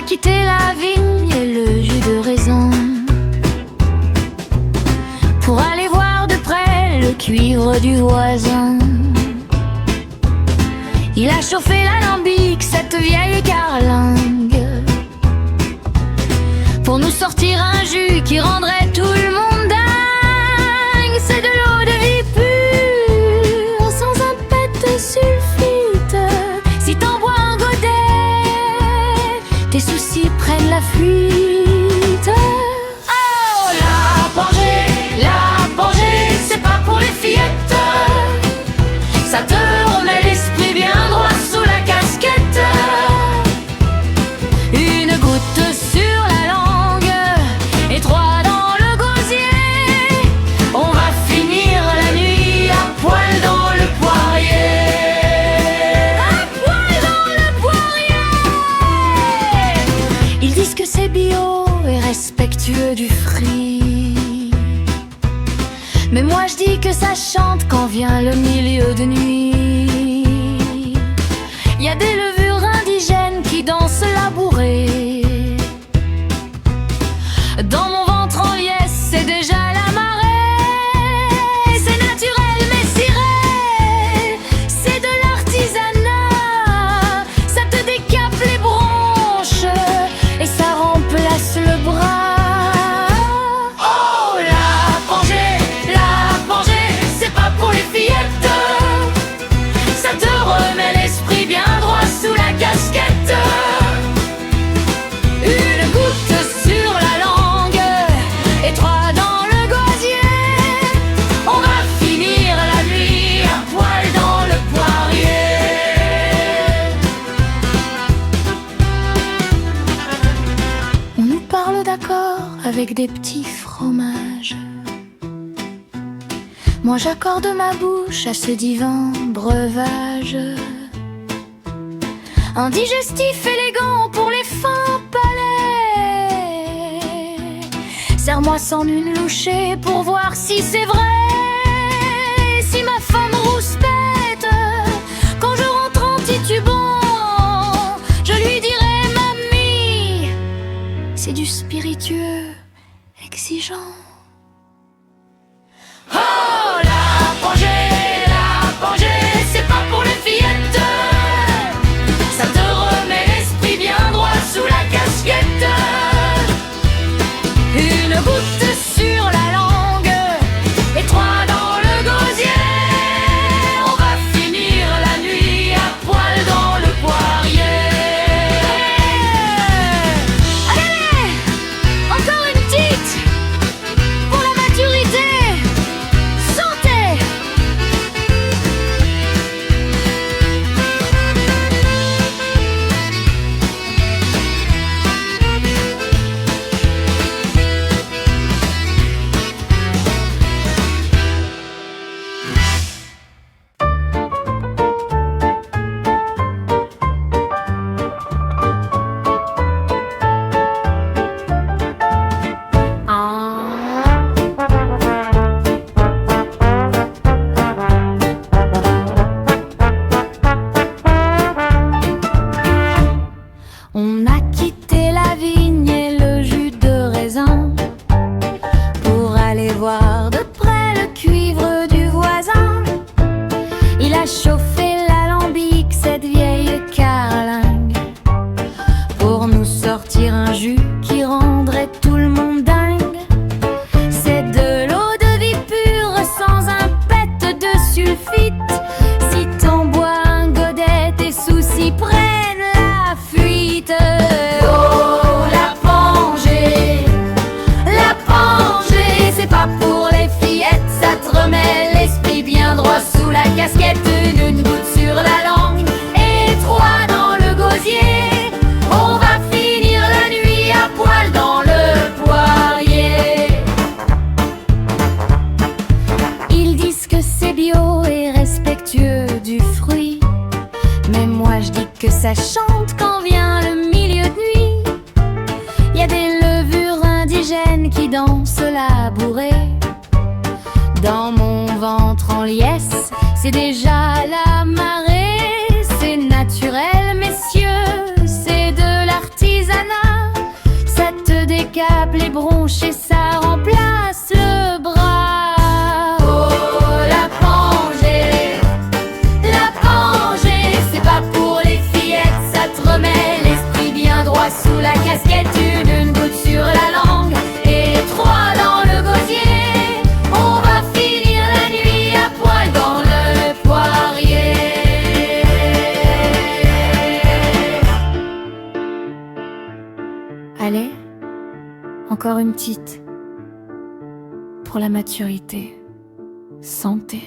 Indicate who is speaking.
Speaker 1: a quitté la vigne et le jus de raisin pour aller voir de près le cuivre du voisin. Il a chauffé l'alambic, cette vieille carlingue, pour nous sortir un jus qui rendrait tout le monde dingue. C'est de l'eau de vie pure, sans un pet de sulfite. Si t'en bois un godet, tes soucis prennent la fuite. Oh, la Pangée, c'est pas pour les fillettes. Ça te remet l'esprit bien droit sous la casquette. Une goutte sur la langue et trois dans le gosier. On va finir la nuit à poil dans le poirier. À poil dans le poirier. Ils disent que c'est bio et respectueux du fruit, mais moi je dis que ça chante quand vient le milieu de nuit. Y a des levures indigènes qui dansent la bourrée. Dans mon ventre en liesse, c'est déjà la marée. C'est naturel mais ciré, c'est de l'artisanat. Ça te décape les bronches et ça remplace le bras. Oh, la Pangée, c'est pas pour les fillettes. Ça te remet l'esprit bien droit sous la casquette. Une goutte sur la langue et trois dans le gosier. On va finir la nuit à poil dans le poirier. On nous parle d'accord avec des petits fromages. Moi j'accorde ma bouche à ce divin breuvage. Un digestif élégant pour les fins palais. Serre-moi sans une louchée pour voir si c'est vrai. Si ma femme rouspète quand je rentre en titubant, je lui dirai: mamie, c'est du spiritueux exigeant. Oh, la Pangée, c'est pas pour les fillettes. Ça te remet l'esprit bien droit sous la casquette. Une goutte sur la langue et trois dans le gosier. On va finir la nuit à poil dans le poirier. Allez, encore une petite pour la maturité. Santé. On a quitté la vigne et le jus de raisin pour aller voir de près le cuivre du voisin. Il a chauffé l'alambic, cette vieille carlingue, pour nous sortir un jus qui rendrait tout le monde dingue. C'est de l'eau de vie pure sans un pet de sulfite. Si t'en bois un godet, tes soucis prennent la fuite. Oh, la Pangée, c'est pas pour les fillettes. Ça te remet l'esprit bien droit sous la casquette. Une goutte sur la langue et trois dans le gosier. On va finir la nuit à poil dans le poirier. Ils disent que c'est bio et respectueux du fruit, mais moi je dis que ça chante quand vient le milieu de nuit. Y a des levures indigènes qui dansent la bourrée. Dans mon ventre en liesse, c'est déjà la marée. C'est naturel, messieurs, c'est de l'artisanat. bronches, ça remplace le bras. Oh, la Pangée, c'est pas pour les fillettes, ça te remet l'esprit bien droit sous la casquette. Une goutte sur la langue et trois dans le gosier. On va finir la nuit à poil dans le poirier. Allez, encore une petite pour la maturité. Santé.